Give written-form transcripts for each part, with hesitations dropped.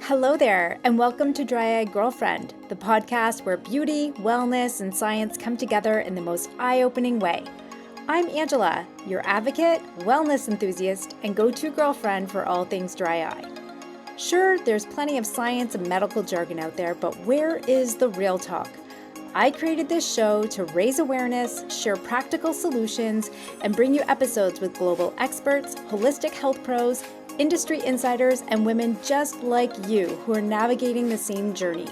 Hello there, and welcome to Dry Eyed Girlfriend, the podcast where beauty, wellness, and science come together in the most eye opening way. I'm Angela, your advocate, wellness enthusiast, and go to girlfriend for all things dry eye. Sure, there's plenty of science and medical jargon out there, but where is the real talk? I created this show to raise awareness, share practical solutions, and bring you episodes with global experts, holistic health pros, industry insiders, and women just like you who are navigating the same journey.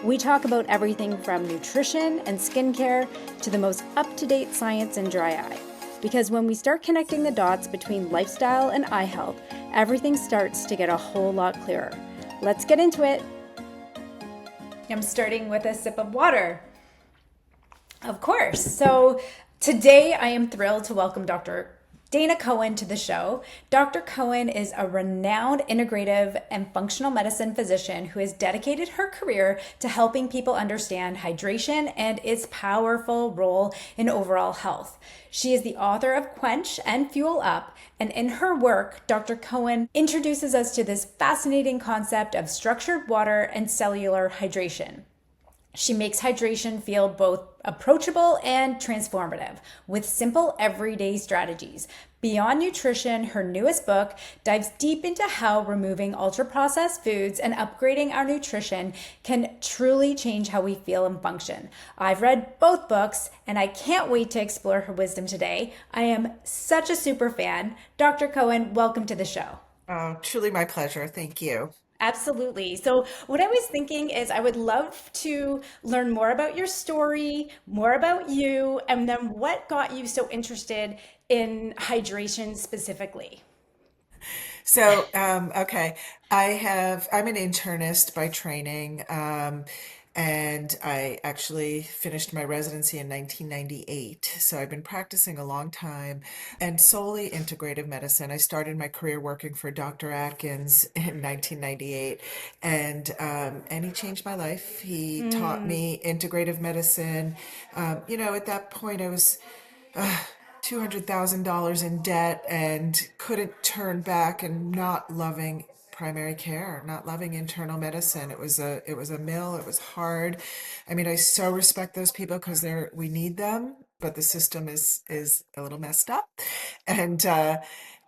We talk about everything from nutrition and skincare to the most up-to-date science in dry eye. Because when we start connecting the dots between lifestyle and eye health, everything starts to get a whole lot clearer. Let's get into it. I'm starting with a sip of water. Of course. So today I am thrilled to welcome Dr. Dana Cohen to the show. Dr. Cohen is a renowned integrative and functional medicine physician who has dedicated her career to helping people understand hydration and its powerful role in overall health. She is the author of Quench and Fuel Up, and in her work, Dr. Cohen introduces us to this fascinating concept of structured water and cellular hydration. She makes hydration feel both approachable and transformative with simple everyday strategies. Beyond nutrition, her newest book dives deep into how removing ultra-processed foods and upgrading our nutrition can truly change how we feel and function. I've read both books and I can't wait to explore her wisdom today. I am such a super fan. Dr. Cohen, welcome to the show. Oh, truly my pleasure. Thank you. Absolutely. So, what I was thinking is, I would love to learn more about your story, more about you, and then what got you so interested in hydration specifically. Okay, I'm an internist by training, and I actually finished my residency in 1998. So I've been practicing a long time and solely integrative medicine. I started my career working for Dr. Atkins in 1998, and he changed my life. He taught Mm, me integrative medicine. At that point, I was $200,000 in debt and couldn't turn back and not loving primary care, not loving internal medicine. It was a mill, it was hard. I mean, I so respect those people because we need them, but the system is a little messed up. And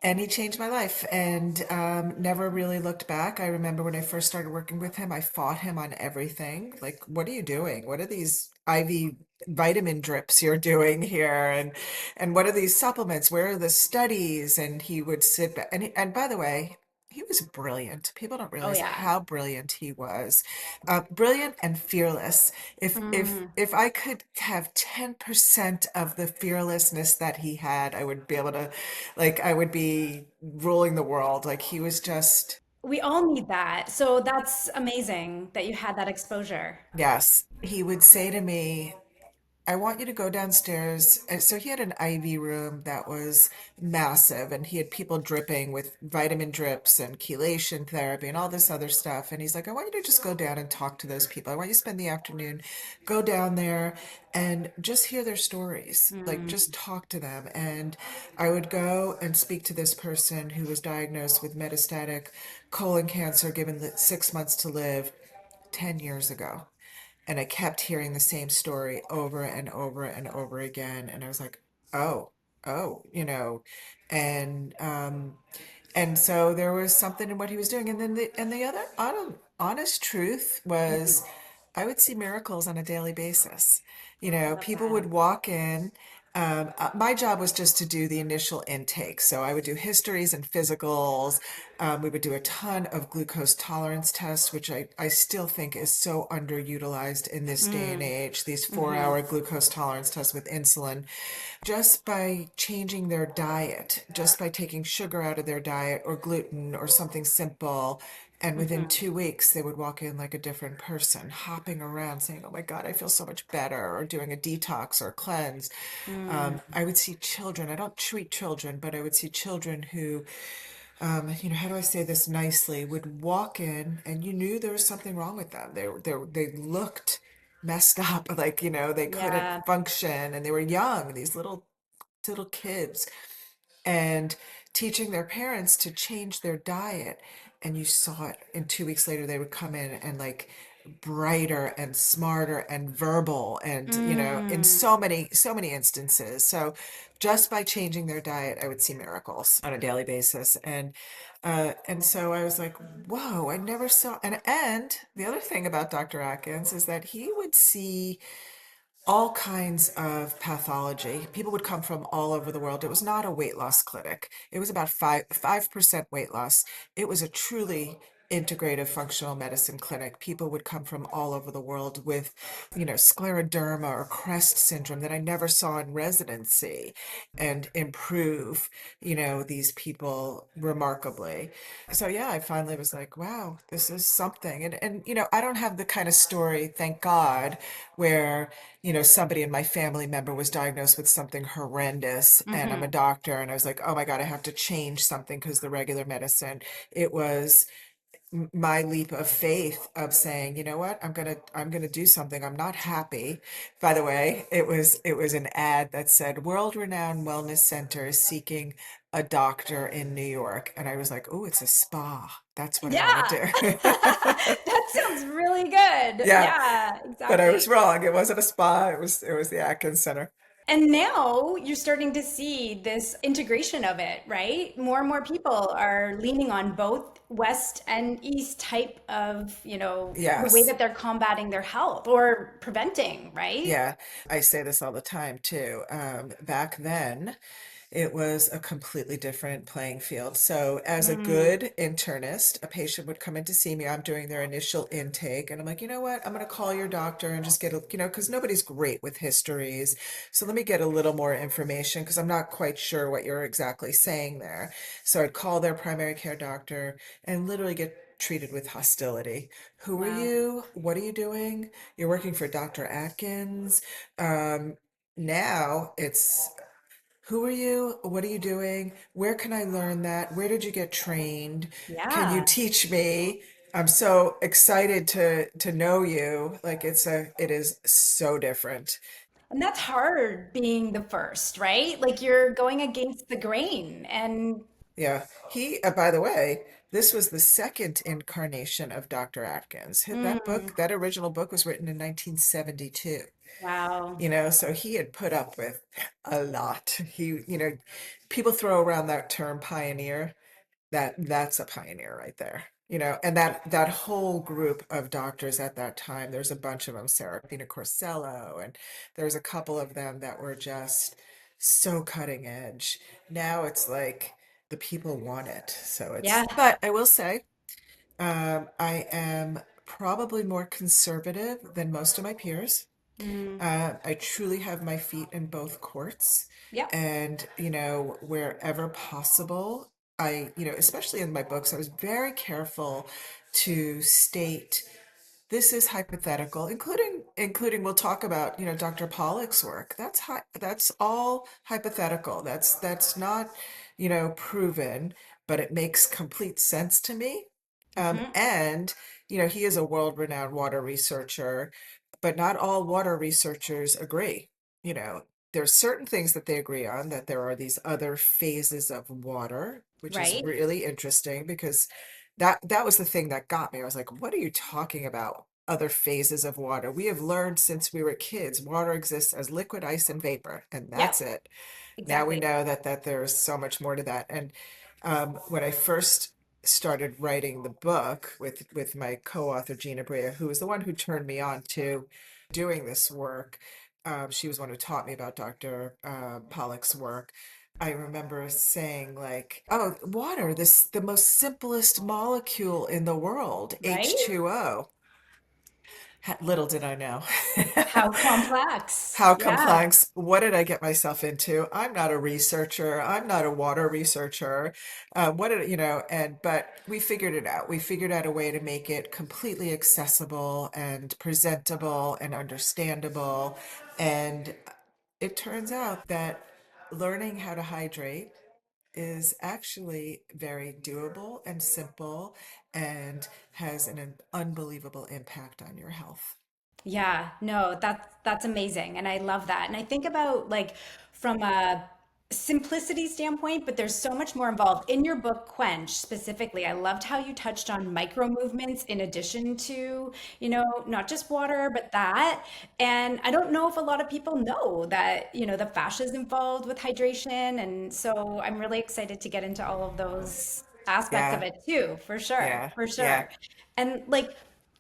and he changed my life and never really looked back. I remember when I first started working with him, I fought him on everything. Like, what are you doing? What are these IV vitamin drips you're doing here? And what are these supplements? Where are the studies? And he would sit back. And by the way, he was brilliant. People don't oh, realize yeah. how brilliant he was. Brilliant and fearless. If I could have 10% of the fearlessness that he had, I would be able to, like, I would be ruling the world. Like, he was just, We all need that. So, that's amazing that you had that exposure. yes. He would say to me, I want you to go downstairs. And so he had an IV room that was massive, and he had people dripping with vitamin drips and chelation therapy and all this other stuff. And he's like, I want you to just go down and talk to those people. I want you to spend the afternoon, go down there and just hear their stories, like Mm, just talk to them. And I would go and speak to this person who was diagnosed with metastatic colon cancer, given the 6 months to live 10 years ago. And I kept hearing the same story over and over and over again. And I was like, oh, oh. And and so there was something in what he was doing. And then the other honest truth was I would see miracles on a daily basis. I love People that. would walk in. My job was just to do the initial intake. So I would do histories and physicals. We would do a ton of glucose tolerance tests, which I still think is so underutilized in this day and Mm, age. These hmm 4-hour glucose tolerance tests with insulin, just by changing their diet, just by taking sugar out of their diet or gluten or something simple. And within hmm 2 weeks, they would walk in like a different person, hopping around saying, oh my God, I feel so much better, or doing a detox or a cleanse. mm, I would see children, I don't treat children, but I would see children who, how do I say this nicely, would walk in and you knew there was something wrong with them. They looked messed up, like, they couldn't yeah. function and they were young, these little kids, and teaching their parents to change their diet. and you saw it, and 2 weeks later they would come in and like brighter and smarter and verbal and in Mm. so many instances. So just by changing their diet, I would see miracles on a daily basis. And so I was like, whoa, I never saw. And the other thing about Dr. Atkins is that he would see all kinds of pathology. People would come from all over the world. It was not a weight loss clinic. It was about 5% weight loss. It was a truly integrative functional medicine clinic. People would come from all over the world with, scleroderma or Crest syndrome that I never saw in residency and improve, these people remarkably. So yeah, I finally was like, wow, this is something. And I don't have the kind of story, thank God, where somebody in my family member was diagnosed with something horrendous, and I'm a Hmm. doctor, and I was like, oh my God, I have to change something because the regular medicine. It was my leap of faith of saying, you know what, I'm gonna do something. I'm not happy. By the way, it was an ad that said world-renowned wellness center is seeking a doctor in New York, and I was like, oh, it's a spa. That's what I want to Yeah. do. That sounds really good. Yeah, Yeah, but I was exactly. wrong. It wasn't a spa. It was the Atkins Center. And now you're starting to see this integration of it, right? More and more people are leaning on both West and East type of, the way Yes. that they're combating their health or preventing, right? Yeah, I say this all the time too. Back then, it was a completely different playing field. So, as a Mm, good internist, a patient would come in to see me. I'm doing their initial intake, and I'm like, you know what? I'm going to call your doctor and just get because nobody's great with histories. So, let me get a little more information because I'm not quite sure what you're exactly saying there. So, I'd call their primary care doctor and literally get treated with hostility. Who are wow. you? What are you doing? You're working for Dr. Atkins. Um, Now it's who are you? What are you doing? Where can I learn that? Where did you get trained? Can you Yeah. teach me? I'm so excited to know you. Like it is so different. And that's hard being the first, right? Like you're going against the grain and Yeah. By the way, this was the second incarnation of Dr. Atkins. That mm, book, that original book was written in 1972. wow. So he had put up with a lot. People throw around that term pioneer. That's a pioneer right there. And that whole group of doctors at that time, there's a bunch of them, Serafina Corsello, and there's a couple of them that were just so cutting edge. Now it's like the people want it. Yeah. But I will say, I am probably more conservative than most of my peers. Mm, I truly have my feet in both courts. yep. And, wherever possible, especially in my books, I was very careful to state this is hypothetical, including we'll talk about, Dr. Pollock's work. That's all hypothetical. That's not, proven, but it makes complete sense to me. Hmm. And he is a world-renowned water researcher, but not all water researchers agree. You know, there's certain things that they agree on, that there are these other phases of water, which is Right. really interesting because that was the thing that got me. I was like, what are you talking about? Other phases of water. We have learned since we were kids, water exists as liquid, ice, and vapor, and Yep. that's it. Now we Exactly. know that there's so much more to that. And when I first started writing the book with my co-author Gina Brea, who was the one who turned me on to doing this work, she was the one who taught me about Dr. Pollock's work. I remember saying like, "Oh, water, this the most simplest molecule in the world, Right? H2O." Little did I know. How complex. How Yeah. complex. What did I get myself into? I'm not a researcher. I'm not a water researcher. What did, but we figured it out. We figured out a way to make it completely accessible and presentable and understandable. And it turns out that learning how to hydrate is actually very doable and simple and has an unbelievable impact on your health. Yeah, no, that's amazing. And I love that. And I think about like from a simplicity standpoint, but there's so much more involved. In your book, Quench, specifically, I loved how you touched on micro movements in addition to, not just water, but that. And I don't know if a lot of people know that, the fascia is involved with hydration. And so I'm really excited to get into all of those aspects of Yeah, it too, for sure, yeah, for yeah. sure. And like,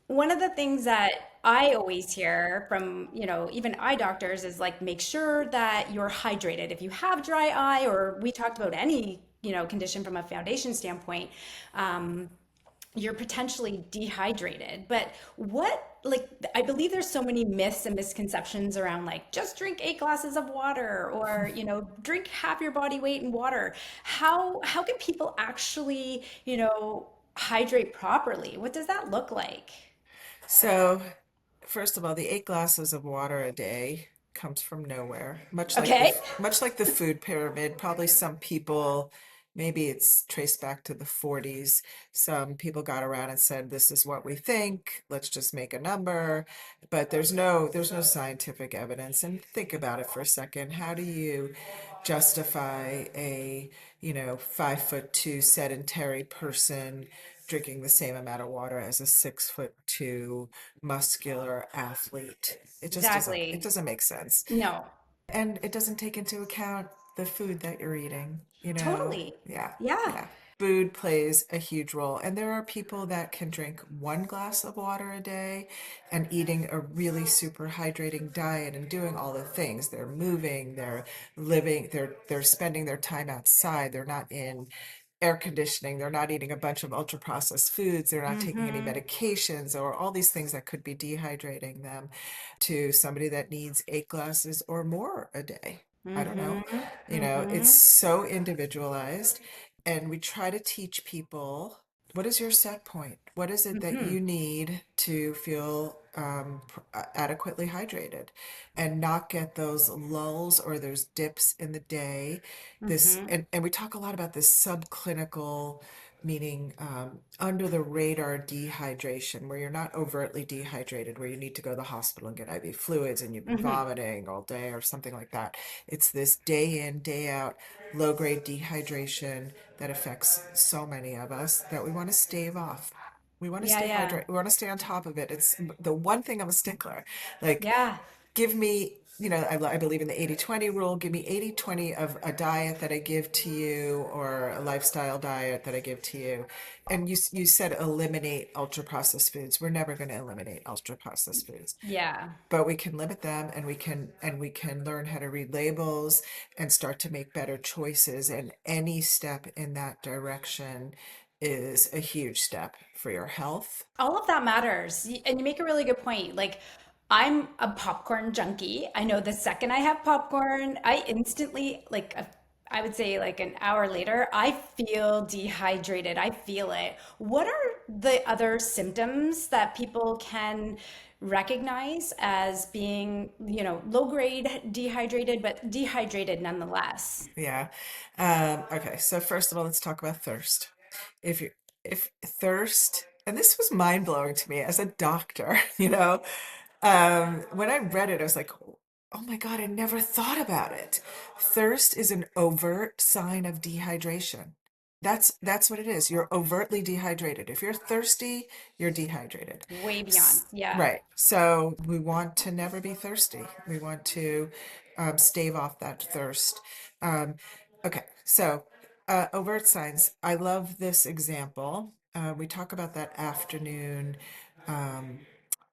one of the things that I always hear from, even eye doctors is like, make sure that you're hydrated. If you have dry eye, or we talked about any, condition from a foundation standpoint, um, you're potentially dehydrated. But like, I believe there's so many myths and misconceptions around like, just drink 8 glasses of water, or, drink half your body weight in water. How can people actually, hydrate properly? What does that look like? So, first of all, the 8 glasses of water a day comes from nowhere. Okay. Much like the food pyramid, probably some people, maybe it's traced back to the 40s. Some people got around and said, "This is what we think. Let's just make a number." But there's no scientific evidence. And think about it for a second. How do you justify a, 5'2" sedentary person drinking the same amount of water as a 6'2" muscular athlete? It Exactly. doesn't make sense. No, And it doesn't take into account the food that you're eating, totally. Yeah, Yeah. yeah. Food plays a huge role. And there are people that can drink 1 glass of water a day and eating a really super hydrating diet and doing all the things. They're moving, they're living, they're spending their time outside. They're not in air conditioning. They're not eating a bunch of ultra processed foods. They're not taking any Mm-hmm. medications or all these things that could be dehydrating them, to somebody that needs 8 glasses or more a day. I don't know. Mm-hmm. It's Mm-hmm. so individualized. And we try to teach people, what is your set point? What is it that Mm-hmm. you need to feel adequately hydrated and not get those lulls or those dips in the day? Mm-hmm. And we talk a lot about this subclinical, meaning under the radar dehydration, where you're not overtly dehydrated, where you need to go to the hospital and get IV fluids and you've been Mm-hmm. vomiting all day or something like that. It's this day in, day out, low grade dehydration that affects so many of us that we want to stave off. We want to Yeah, stay yeah. hydrated. We want to stay on top of it. It's the one thing I'm a stickler. Like, Yeah. give me, I believe in the 80-20 rule. Give me 80-20 of a diet that I give to you, or a lifestyle diet that I give to you. And you said eliminate ultra processed foods. We're never going to eliminate ultra processed foods, Yeah. but we can limit them, and we can learn how to read labels and start to make better choices. And any step in that direction is a huge step for your health. All of that matters. And you make a really good point. Like, I'm a popcorn junkie. I know the second I have popcorn, I instantly, like, I would say like an hour later, I feel dehydrated. I feel it. What are the other symptoms that people can recognize as being, low grade dehydrated, but dehydrated nonetheless? Yeah. Okay, so first of all, let's talk about thirst. If you if thirst, and this was mind blowing to me as a doctor, when I read it, I was like, oh my God, I never thought about it. Thirst is an overt sign of dehydration. That's what it is. You're overtly dehydrated. If you're thirsty, you're dehydrated. Way beyond. Yeah. Right. So we want to never be thirsty. We want to stave off that thirst. Um, okay. So overt signs. I love this example. We talk about that afternoon um,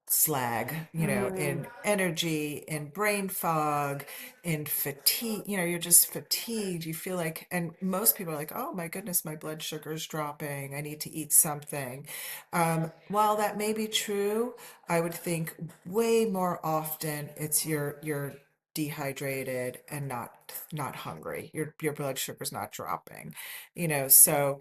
slag, Mm, in energy, in brain fog, in fatigue. You're just fatigued. You feel like, and most people are like, oh my goodness, my blood sugar's dropping. I need to eat something. While that may be true, I would think way more often it's you're dehydrated and not hungry. Your blood sugar's not dropping. So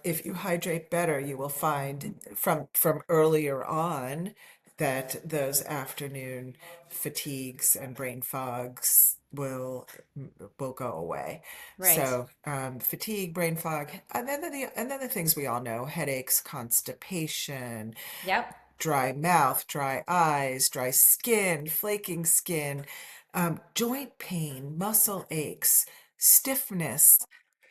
if you hydrate better, you will find from earlier on that those afternoon fatigues and brain fogs will go away. right. So fatigue, brain fog, and then the things we all know: headaches, constipation, Yep. dry mouth, dry eyes, dry skin, flaking skin, joint pain, muscle aches, stiffness,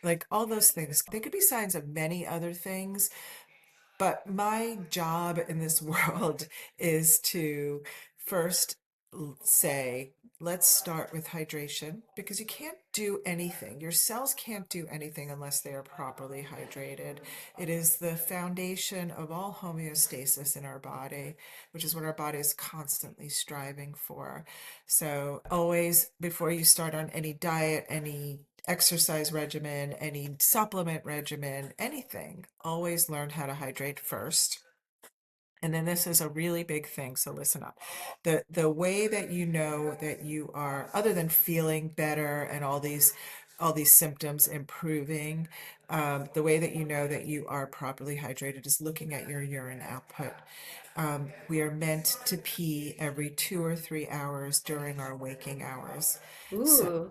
like all those things. They could be signs of many other things, but my job in this world is to first say, let's start with hydration because you can't do anything. Your cells can't do anything unless they are properly hydrated. It is the foundation of all homeostasis in our body, which is what our body is constantly striving for. So, always before you start on any diet, any exercise regimen, any supplement regimen, anything, always learn how to hydrate first. And then this is a really big thing, so listen up. The way that you know that you are, other than feeling better and all these symptoms improving, the way that you know that you are properly hydrated is looking at your urine output. We are meant to pee every 2 or 3 hours during our waking hours. So Ooh.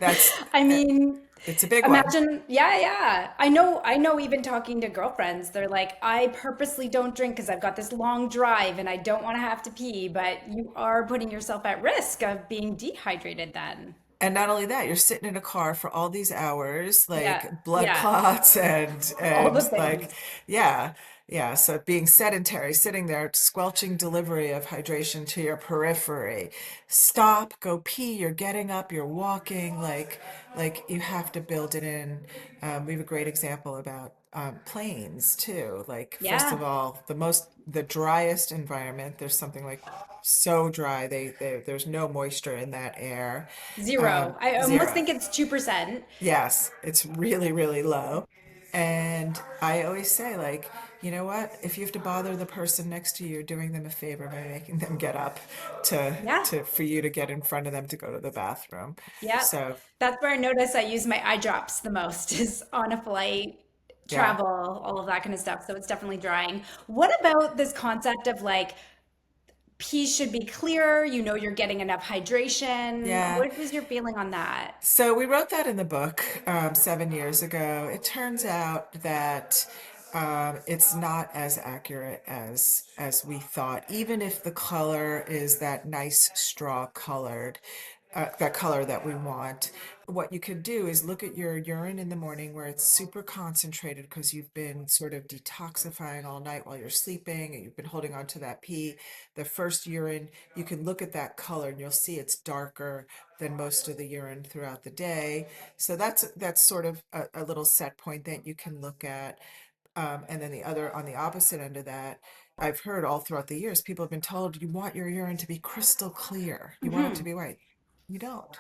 that's I mean, it's a big one. imagine, yeah, yeah. I know even talking to girlfriends, they're like, I purposely don't drink because I've got this long drive and I don't want to have to pee, but you are putting yourself at risk of being dehydrated then. And not only that, you're sitting in a car for all these hours, Yeah, like blood yeah. clots All the and like, things. yeah, yeah. So being sedentary, sitting there, squelching delivery of hydration to your periphery. Stop, go pee. You're getting up, you're walking. Like you have to build it in. We have a great example about planes too. Like first Yeah. of all, the driest environment. There's something like so dry. There's no moisture in that air. Zero. I almost Zero. think it's 2%. Yes, it's really, really low. And I always say, like, you know what? If you have to bother the person next to you, you're doing them a favor by making them get up Yeah. to for you to get in front of them to go to the bathroom. Yeah. So, That's where I notice I use my eye drops the most is on a flight, yeah, travel, all of that kind of stuff. So it's definitely drying. What about this concept of like peas should be clear, you know you're getting enough hydration? yeah. What was your feeling on that? So we wrote that in the book 7 years ago. It turns out that it's not as accurate as we thought. Even if the color is that nice straw colored, that color that we want, what you could do is look at your urine in the morning where it's super concentrated because you've been sort of detoxifying all night while you're sleeping and you've been holding on to that pee. The first urine, you can look at that color and you'll see it's darker than most of the urine throughout the day. So that's sort of a little set point that you can look at. And then the other on the opposite end of that, I've heard all throughout the years, people have been told you want your urine to be crystal clear. You want it to Hmm. be white. You don't.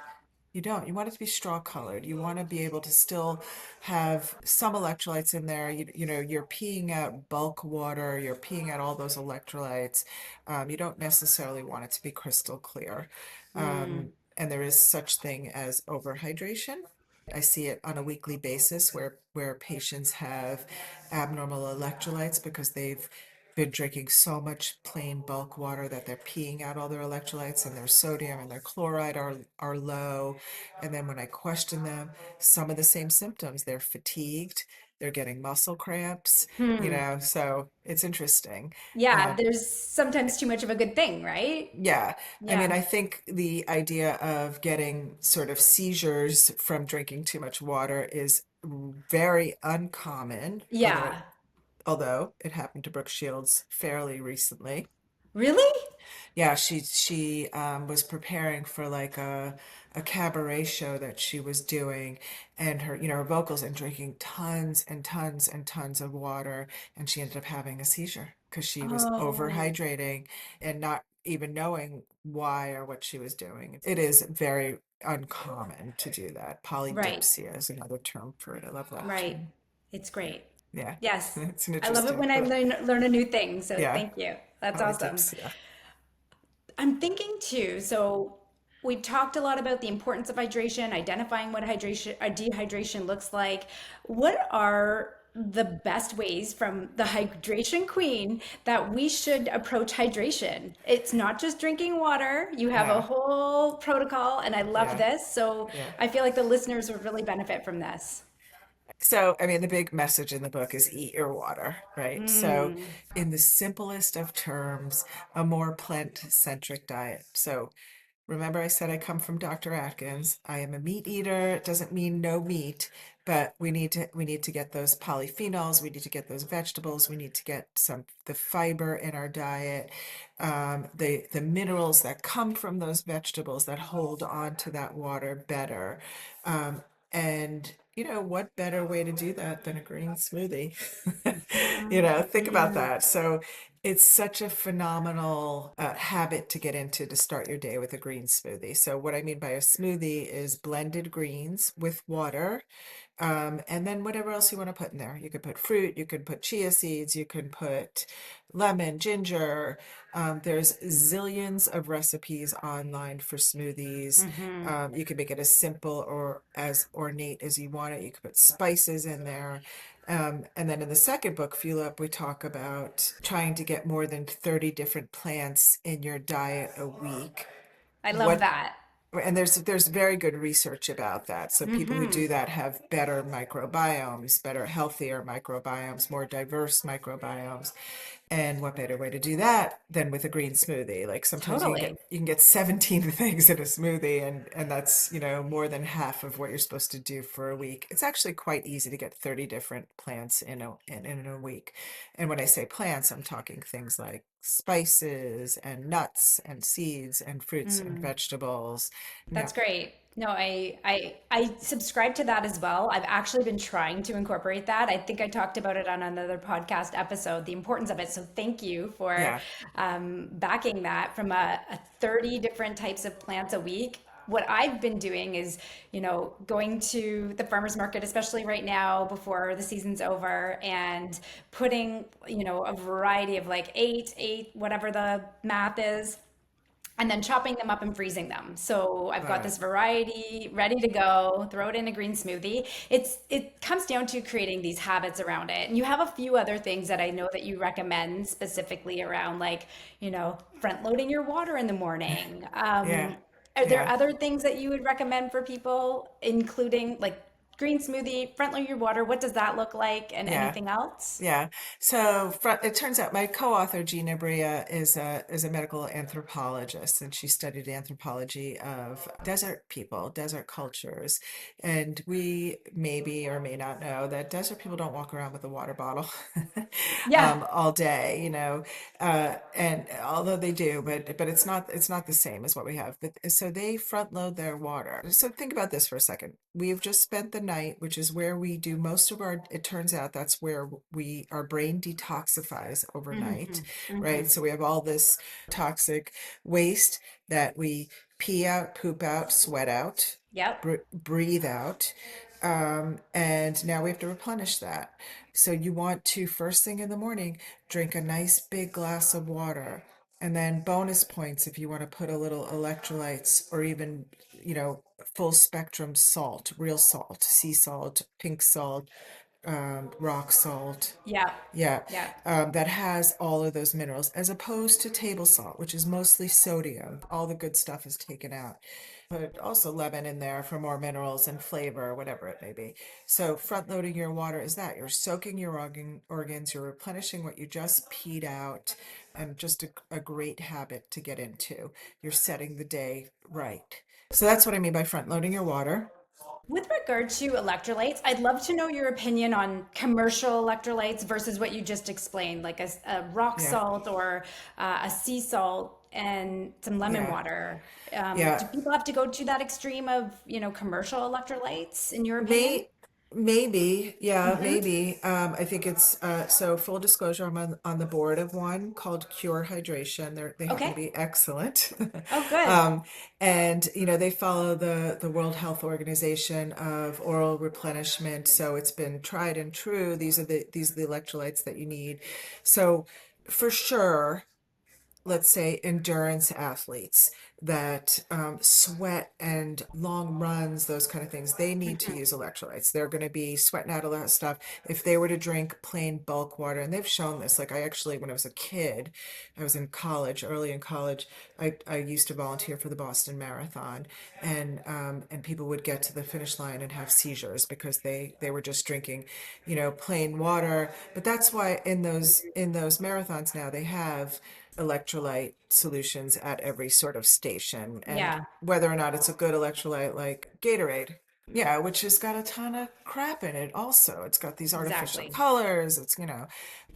You don't. You want it to be straw colored. You want to be able to still have some electrolytes in there. You know, you're peeing out bulk water, you're peeing out all those electrolytes. You don't necessarily want it to be crystal clear. Hmm. And there is such thing as overhydration. I see it on a weekly basis where patients have abnormal electrolytes because they've been drinking so much plain bulk water that they're peeing out all their electrolytes and their sodium and their chloride are low. And then when I question them, some of the same symptoms, they're fatigued, they're getting muscle cramps, Hmm. so it's interesting. Yeah, Um, there's sometimes too much of a good thing, right? yeah, I mean, Yeah. I think the idea of getting sort of seizures from drinking too much water is very uncommon, Yeah. although it happened to Brooke Shields fairly recently. Really? Yeah, she was preparing for like a cabaret show that she was doing, and her vocals and drinking tons and tons and tons of water, and she ended up having a seizure because she was Oh, overhydrating and not even knowing why or what she was doing. It is very uncommon to do that. right. Polydipsia is another term for it. I love that Right. term. It's great. Yeah, Yes. it's an I love it interesting when I thought. learn a new thing. So Yeah, thank you. That's awesome. polydipsia. I'm thinking too. So we've talked a lot about the importance of hydration, identifying what dehydration looks like. What are the best ways from the hydration queen that we should approach hydration? It's not just drinking water. You have a No, whole protocol, and I love yeah, this. So yeah. I feel like the listeners would really benefit from this. So, I mean, the big message in the book is eat your water, right? So, Mm. in the simplest of terms, a more plant-centric diet. So, Remember, I said I come from Dr. Atkins. I am a meat eater. It doesn't mean no meat, but we need to get those polyphenols. We need to get those vegetables. We need to get some the fiber in our diet, the minerals that come from those vegetables that hold on to that water better. And what better way to do that than a green smoothie? Think about Mhm. that. So it's such a phenomenal habit to get into to start your day with a green smoothie. So what I mean by a smoothie is blended greens with water, and then whatever else you want to put in there. You could put fruit, you could put chia seeds, you can put lemon, ginger. There's zillions of recipes online for smoothies. Mhm. You can make it as simple or as ornate as you want it. You could put spices in there. And then in the second book, Fuel Up, we talk about trying to get more than 30 different plants in your diet a week. I love What that. and there's very good research about that. So people who Mhm. do that have better microbiomes, better, healthier microbiomes, more diverse microbiomes. And what better way to do that than with a green smoothie? Like sometimes Totally. you can get 17 things in a smoothie, and that's, more than half of what you're supposed to do for a week. It's actually quite easy to get 30 different plants in a week. And when I say plants, I'm talking things like spices and nuts and seeds and fruits and Mm. vegetables. Yeah, That's great. No, I subscribe to that as well. I've actually been trying to incorporate that. I think I talked about it on another podcast episode, the importance of it. So thank you for yeah, backing that from a 30 different types of plants a week. What I've been doing is, going to the farmers market, especially right now before the season's over, and putting, a variety of like eight, whatever the math is, and then chopping them up and freezing them. So I've got right. this variety ready to go. Throw it in a green smoothie. It comes down to creating these habits around it. And you have a few other things that I know that you recommend specifically around, like, front loading your water in the morning. Yeah, Are there yeah. other things that you would recommend for people, including like green smoothie, front load your water? What does that look like, and Yeah. anything else? Yeah. So it turns out my co-author Gina Bria is a medical anthropologist, and she studied anthropology of desert people, desert cultures. And we maybe or may not know that desert people don't walk around with a water bottle Yeah. all day, and although they do, but it's not the same as what we have. But so they front load their water. So think about this for a second. We've just spent the night, which is where we do most of our, it turns out that's where our brain detoxifies overnight, Hmm. right? Hmm. So we have all this toxic waste that we pee out, poop out, sweat out, Yep. breathe out. And now we have to replenish that. So you want to, first thing in the morning, drink a nice big glass of water. And then bonus points if you want to put a little electrolytes or even, full spectrum salt, real salt, sea salt, pink salt, rock salt. Yep. Yeah, Yep. that has all of those minerals, as opposed to table salt, which is mostly sodium. All the good stuff is taken out. Put also lemon in there for more minerals and flavor, whatever it may be. So front loading your water is that you're soaking your organs, you're replenishing what you just peed out, and just a great habit to get into. You're setting the day right. So that's what I mean by front loading your water. With regard to electrolytes, I'd love to know your opinion on commercial electrolytes versus what you just explained, like a rock Yeah, salt or a sea salt and some lemon yeah, water. yeah. Do people have to go to that extreme of, commercial electrolytes, in your opinion? May Maybe, yeah, Hmm. maybe. I think it's so full disclosure, I'm on the board of one called Cure Hydration. They happen to Okay. be excellent. Oh, good. um, and they follow the World Health Organization of oral replenishment. So it's been tried and true. These are the electrolytes that you need. So for sure, let's say endurance athletes that sweat and long runs, those kind of things, they need to Hmm. use electrolytes. They're going to be sweating out all that stuff. If they were to drink plain bulk water, and they've shown this, like I actually, when I was a kid, I was in college, early in college, I used to volunteer for the Boston Marathon, and people would get to the finish line and have seizures because they were just drinking, plain water. But that's why in those marathons now they have electrolyte solutions at every sort of station, and Yeah, whether or not it's a good electrolyte like Gatorade. Yeah, which has got a ton of crap in it also. It's got these artificial exactly. colors,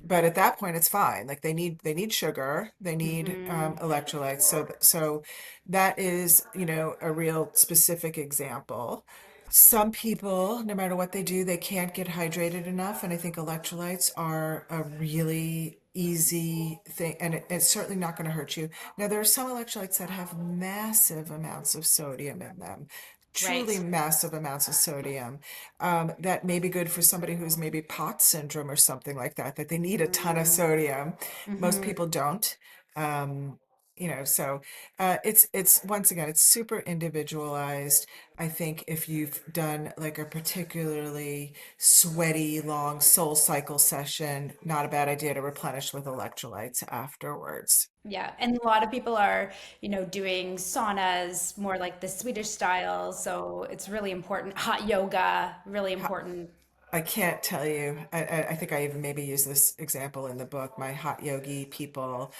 but at that point it's fine. Like they need sugar, they need Hmm. electrolytes. So that is, a real specific example. Some people, no matter what they do, they can't get hydrated enough. And I think electrolytes are a really easy thing. And it's certainly not going to hurt you. Now, there are some electrolytes that have massive amounts of sodium in them, truly Right. massive amounts of sodium, that may be good for somebody who's maybe POTS syndrome or something like that, that they need a ton of sodium. Most Mm-hmm. people don't. Um, so it's once again, it's super individualized. I think if you've done like a particularly sweaty, long soul cycle session, not a bad idea to replenish with electrolytes afterwards. Yeah, and a lot of people are, doing saunas more like the Swedish style, so it's really important. Hot yoga, really important. I can't tell you. I think I even maybe use this example in the book. My hot yogi people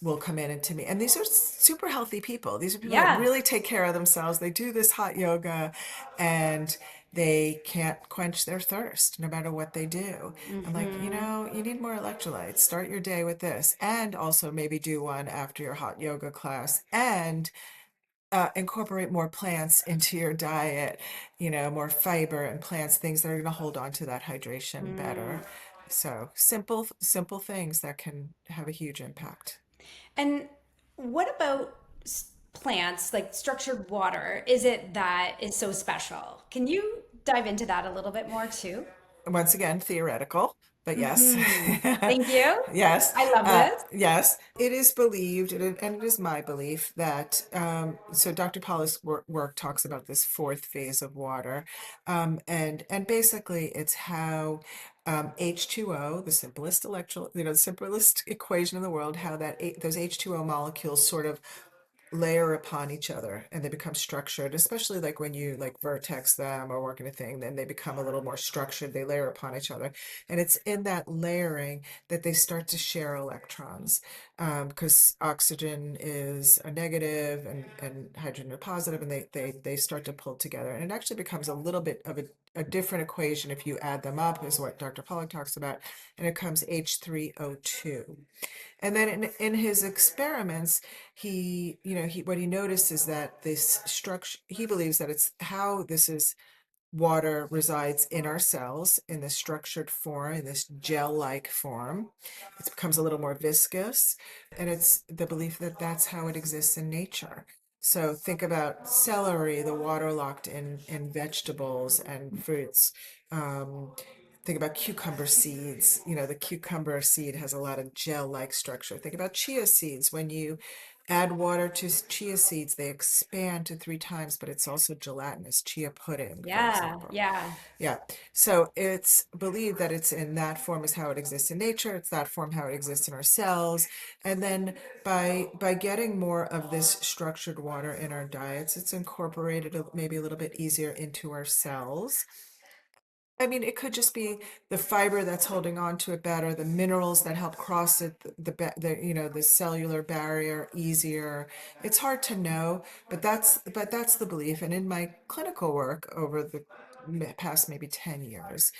will come in and to me, and these are super healthy people. These are people that Yeah. really take care of themselves. They do this hot yoga, and they can't quench their thirst no matter what they do. I'm like, Mm-hmm. you need more electrolytes. Start your day with this, and also maybe do one after your hot yoga class, and incorporate more plants into your diet, more fiber and plants, things that are going to hold on to that hydration better. So simple things that can have a huge impact. And what about plants, like structured water? Is it that is so special? Can you dive into that a little bit more too? Once again, theoretical, but yes. Hmm. Thank you. Yes, I love this. yes, it is believed, and it is my belief that, so Dr. Paula's work talks about this fourth phase of water, and basically it's how H2O, the simplest the simplest equation in the world, how those H2O molecules sort of layer upon each other and they become structured, especially like when you like vertex them or work in a thing, then they become a little more structured. They layer upon each other. And it's in that layering that they start to share electrons, because oxygen is a negative and hydrogen a positive, and they start to pull together. And it actually becomes a little bit of a different equation if you add them up, is what Dr. Pollock talks about, and it comes H3O2. And then in his experiments, he what he noticed is that this structure, he believes that it's how this is water resides in our cells in this structured form, in this gel-like form. It becomes a little more viscous, and it's the belief that that's how it exists in nature. So think about celery, the water locked in vegetables and fruits. Um, think about cucumber seeds. The cucumber seed has a lot of gel-like structure. Think about chia seeds. When you add water to chia seeds, they expand to 3 times, but it's also gelatinous. Chia pudding, for Yeah, example. yeah, Yeah. So it's believed that it's in that form is how it exists in nature. It's that form how it exists in our cells. And then by getting more of this structured water in our diets, it's incorporated maybe a little bit easier into our cells. I mean, it could just be the fiber that's holding on to it better, the minerals that help cross it, the cellular barrier easier. It's hard to know, but that's the belief. And in my clinical work over the past maybe 10 years,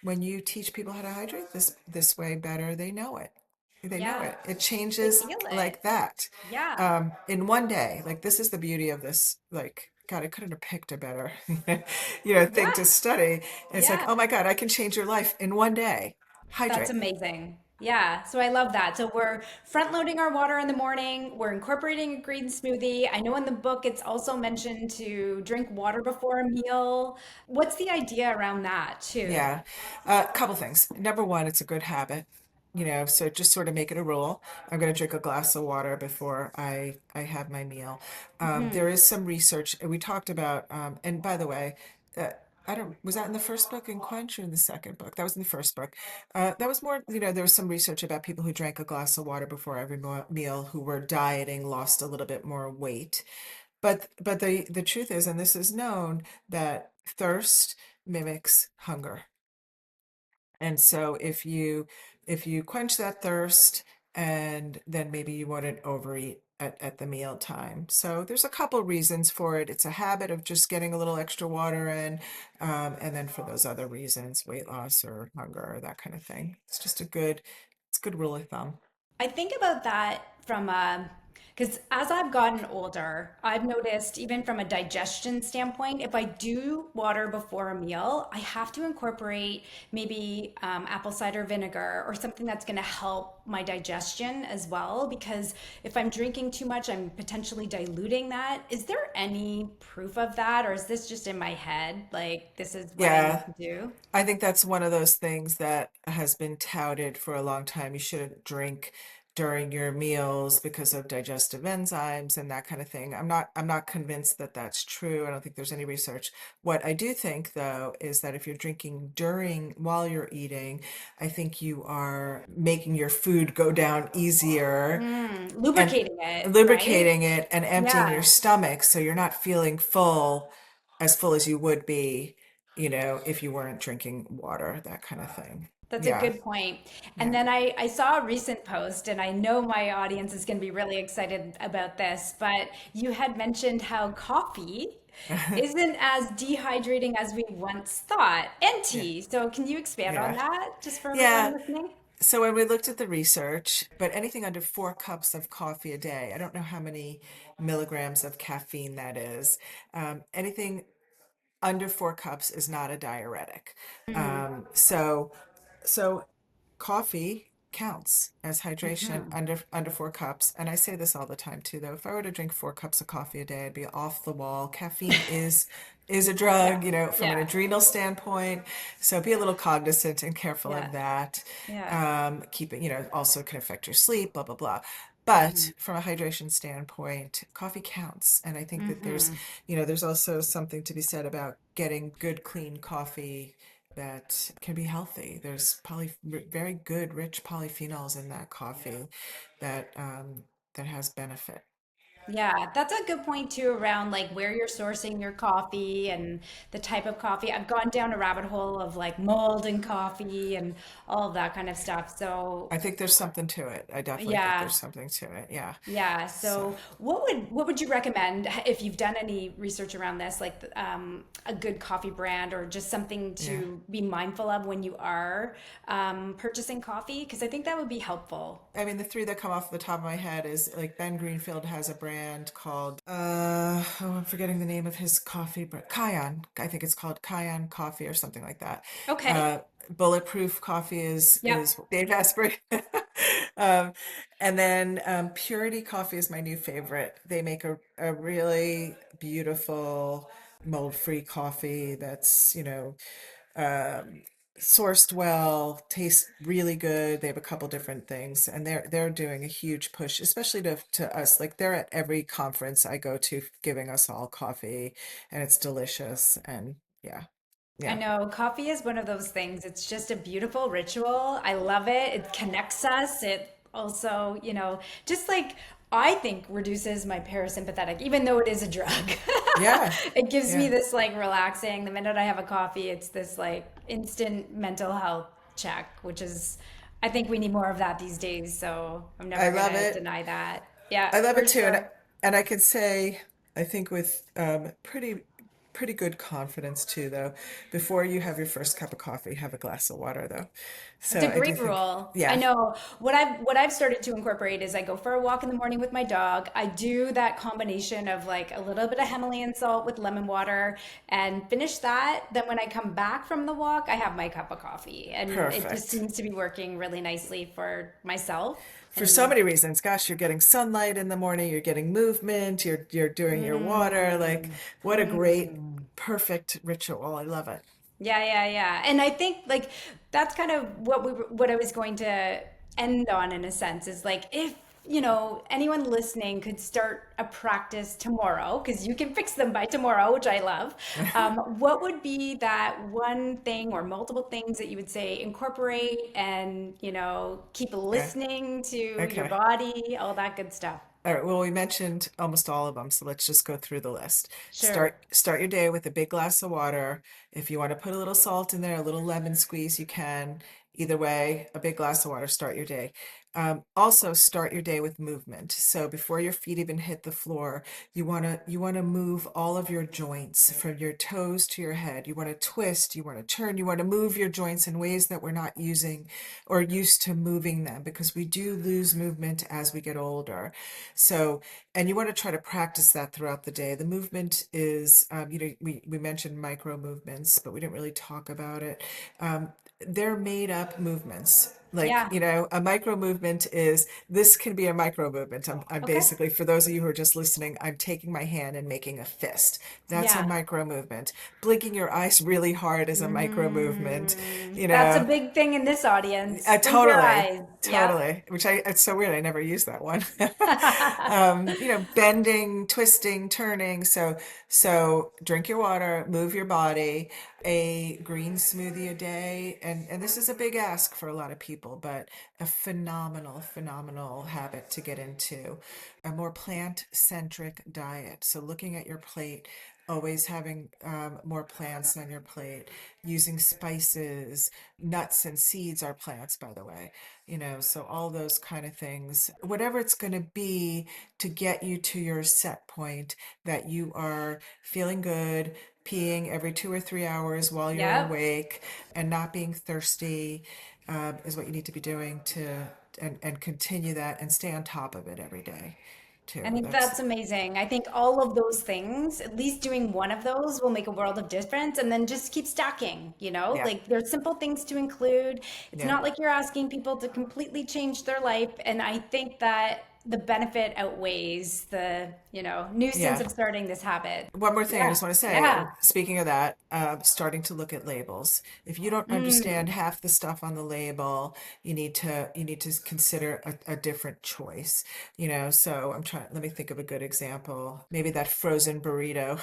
when you teach people how to hydrate this way better, they know it. They know yeah. it. It They changes feel it. like that, Yeah, in one day. Like this is the beauty of this. Like God, I couldn't have picked a better, thing yeah, to study. And it's like, yeah. oh my God, I can change your life in one day. That's Hydrate. amazing. Yeah, so I love that. So we're front loading our water in the morning. We're incorporating a green smoothie. I know in the book it's also mentioned to drink water before a meal. What's the idea around that too? Yeah. A couple things. Number one, it's a good habit. So just sort of make it a rule. I'm going to drink a glass of water before I have my meal. There Hmm. is some research we talked about, and by the way, uh, I don't, was that in the first book in Quench or in the second book? That was in the first book. That was more, there was some research about people who drank a glass of water before every meal, who were dieting, lost a little bit more weight. But the truth is, and this is known, that thirst mimics hunger. And so if you quench that thirst and then maybe you wouldn't overeat at the meal time. So there's a couple reasons for it. It's a habit of just getting a little extra water in, and then for those other reasons, weight loss or hunger or that kind of thing. It's a good rule of thumb. I think about that from because as I've gotten older, I've noticed even from a digestion standpoint, if I do water before a meal, I have to incorporate maybe apple cider vinegar or something that's going to help my digestion as well. Because if I'm drinking too much, I'm potentially diluting that. Is there any proof of that, or is this just in my head? Like, this is what I need Yeah, to do? I think that's one of those things that has been touted for a long time. You shouldn't drink during your meals because of digestive enzymes and that kind of thing. I'm not convinced that that's true. I don't think there's any research. What I do think though is that if you're drinking during while you're eating, I think you are making your food go down easier and Lubricating it, right? lubricating it and emptying your Yeah. stomach so you're not feeling full as you would be, if you weren't drinking water, that kind of thing. That's a Yeah, good point. And yeah. then I saw a recent post, and I know my audience is going to be really excited about this, but you had mentioned how coffee isn't as dehydrating as we once thought, and Yeah, tea. So can you expand on yeah, that just for everyone yeah. listening? So when we looked at the research, but anything under 4 cups of coffee a day, I don't know how many milligrams of caffeine that is. Anything under 4 cups is not a diuretic. Mm, So coffee counts as hydration hmm. under 4 cups. And I say this all the time too, though. If I were to drink 4 cups of coffee a day, I'd be off the wall. Caffeine is a Yeah, drug, from an yeah, adrenal standpoint. So be a little cognizant and careful yeah, of that. yeah. Keep it, also can affect your sleep, blah, blah, blah. Hmm. But from a hydration standpoint, coffee counts. And I think that Hmm. there's also something to be said about getting good, clean coffee that can be healthy. There's very good, rich polyphenols in that coffee that has benefit. Yeah, that's a good point too around like where you're sourcing your coffee and the type of coffee. I've gone down a rabbit hole of like mold in coffee and all of that kind of stuff. So, I think there's something to it. I definitely think yeah. there's something to it. Yeah. Yeah. So So, what would you recommend if you've done any research around this, like a good coffee brand or just something yeah. to be mindful of when you are purchasing coffee? Because I think that would be helpful. I mean, the three that come off the top of my head is like Ben Greenfield has a brand called I'm forgetting the name of his coffee, but Kion. I think it's called Kion Coffee or something like that. Okay. Uh, Bulletproof Coffee is Yep. Dave Asprey. um, and then Purity Coffee is my new favorite. They make a really beautiful mold-free coffee that's, um, sourced well, tastes really good. They have a couple different things, and they're doing a huge push, especially to us. Like they're at every conference I go to, giving us all coffee, and it's delicious. And yeah, I yeah, know coffee is one of those things. It's just a beautiful ritual. I love it. It connects us. It also, just like I think reduces my parasympathetic, even though it is a drug. yeah, It gives me yeah. this like relaxing. The minute I have a coffee, it's this like instant mental health check, which is, I think we need more of that these days. So I'm I never love gonna it. deny that. Yeah, I love for it too, sure. and I could say I think with pretty good confidence too, though. Before you have your first cup of coffee, have a glass of water, though. It's So a I do great think, rule. I yeah, know what I've started to incorporate is I go for a walk in the morning with my dog. I do that combination of like a little bit of Himalayan salt with lemon water and finish that. Then when I come back from the walk, I have my cup of coffee. And it just perfect. seems to be working really nicely for myself. For so And many reasons. Gosh, you're getting sunlight in the morning, you're getting movement, you're doing your water. Like, mm, what a great, mm. perfect ritual. I love it. Yeah, yeah, yeah. And I think like that's kind of what I was going to end on in a sense is like if, anyone listening could start a practice tomorrow, because you can fix them by tomorrow, which I love. What would be that one thing or multiple things that you would say incorporate and, keep Okay. listening to your Okay. body, all that good stuff? All right. Well, we mentioned almost all of them, so let's just go through the list. Sure. Start your day with a big glass of water. If you want to put a little salt in there, a little lemon squeeze, you can. Either way, a big glass of water, start your day. Also, start your day with movement. So before your feet even hit the floor, you want to move all of your joints from your toes to your head. You want to twist, you want to turn, you want to move your joints in ways that we're not using or used to moving them, because we do lose movement as we get older. So, and you want to try to practice that throughout the day. The movement is, we mentioned micro movements, but we didn't really talk about it. They're made up movements. Like, Yeah. a micro movement is, this can be a micro movement. I'm Okay. basically, for those of you who are just listening, I'm taking my hand and making a fist. That's a Yeah. micro movement. Blinking your eyes really hard is a micro movement. You That's a know, big thing in this audience. Blink your Totally, eyes. Yep. totally. It's so weird. I never use that one. Bending, twisting, turning. So drink your water, move your body, a green smoothie a day. And this is a big ask for a lot of people, but a phenomenal, phenomenal habit to get into. A more plant-centric diet. So looking at your plate, always having more plants on your plate, using spices, nuts and seeds are plants, by the way, so all those kind of things, whatever it's going to be to get you to your set point that you are feeling good, peeing every 2 or 3 hours while you're Yep. awake, and not being thirsty, is what you need to be doing and continue that and stay on top of it every day I too. think That's, that's amazing. I think all of those things, at least doing one of those will make a world of difference and then just keep stacking, yeah, Like there's simple things to include. It's yeah. not like you're asking people to completely change their life. And I think that the benefit outweighs the, nuisance Yeah. of starting this habit. One more thing I Yeah. just want to say, Yeah. speaking of that, starting to look at labels. If you don't understand Mm. half the stuff on the label, you need to consider a different choice. So let me think of a good example. Maybe that frozen burrito.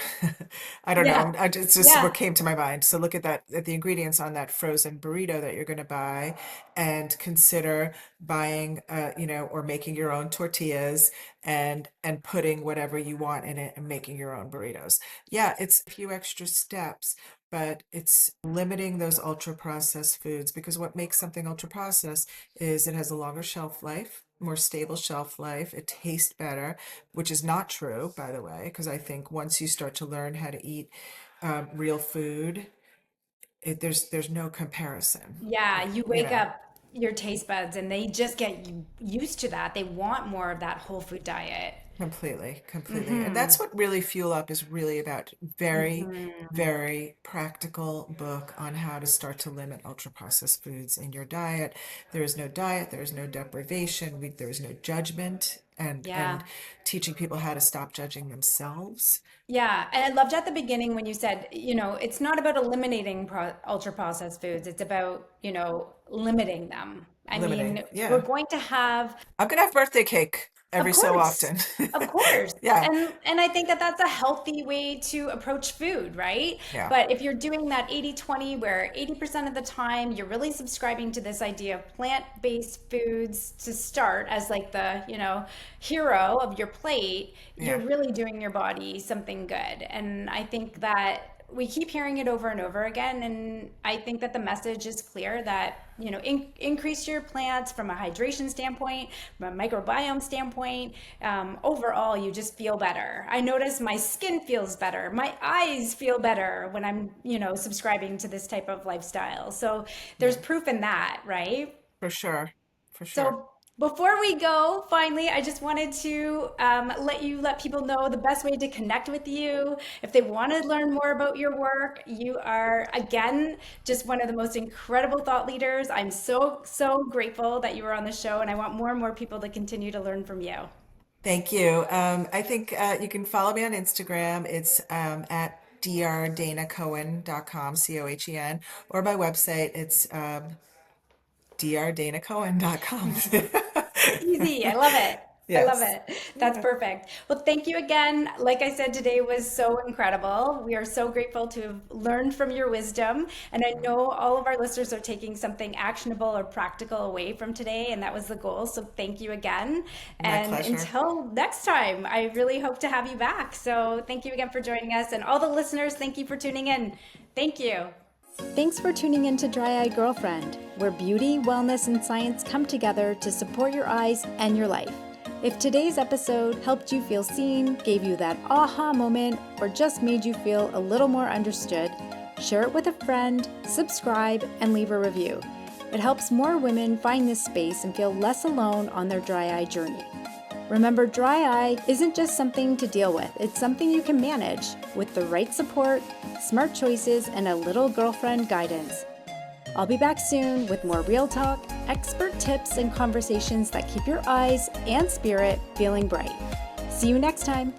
I don't know. Yeah. It's just what Yeah. came to my mind. So look at the ingredients on that frozen burrito that you're going to buy, and consider buying, or making your own tortillas, and putting whatever you want in it and making your own burritos. Yeah, it's a few extra steps, but it's limiting those ultra processed foods, because what makes something ultra processed is it has a longer shelf life, more stable shelf life. It tastes better, which is not true, by the way, because I think once you start to learn how to eat real food, there's no comparison. Yeah. You You wake know. up your taste buds and they just get used to that. They want more of that whole food diet. Completely, completely. And Mm-hmm. that's what really Fuel Up is really about. Very, Mm-hmm. very practical book on how to start to limit ultra processed foods in your diet. There is no diet, there is no deprivation, there is no judgment, and Yeah. teaching people how to stop judging themselves. Yeah. And I loved at the beginning when you said, it's not about eliminating ultra processed foods. It's about, limiting them. I Limiting. mean, we're Yeah. going to have. I'm gonna have birthday cake Of every so course. often. Of course. Yeah. And I think that that's a healthy way to approach food, right? Yeah. But if you're doing that 80/20, where 80% of the time you're really subscribing to this idea of plant-based foods to start as like the, hero of your plate, you're Yeah. really doing your body something good. And I think that we keep hearing it over and over again, and I think that the message is clear that increase your plants from a hydration standpoint, from a microbiome standpoint. Overall, you just feel better. I notice my skin feels better, my eyes feel better when I'm subscribing to this type of lifestyle. So there's Yeah. proof in that, right? For sure. For sure. So before we go, finally, I just wanted to let people know the best way to connect with you. If they want to learn more about your work, you are, again, just one of the most incredible thought leaders. I'm so, so grateful that you were on the show, and I want more and more people to continue to learn from you. Thank you. I think you can follow me on Instagram. It's at drdanacohen.com, Cohen, or my website. It's drdanacohen.com. Easy. I love it. I love Yes. it. That's perfect. Well, thank you again. Like I said, today was so incredible. We are so grateful to have learned from your wisdom. And I know all of our listeners are taking something actionable or practical away from today. And that was the goal. So thank you again. My And pleasure. until next time, I really hope to have you back. So thank you again for joining us. And all the listeners, thank you for tuning in. Thank you. Thanks for tuning in to Dry Eye Girlfriend, where beauty, wellness, and science come together to support your eyes and your life. If today's episode helped you feel seen, gave you that aha moment, or just made you feel a little more understood, share it with a friend, subscribe, and leave a review. It helps more women find this space and feel less alone on their dry eye journey. Remember, dry eye isn't just something to deal with, it's something you can manage with the right support, smart choices, and a little girlfriend guidance. I'll be back soon with more real talk, expert tips, and conversations that keep your eyes and spirit feeling bright. See you next time.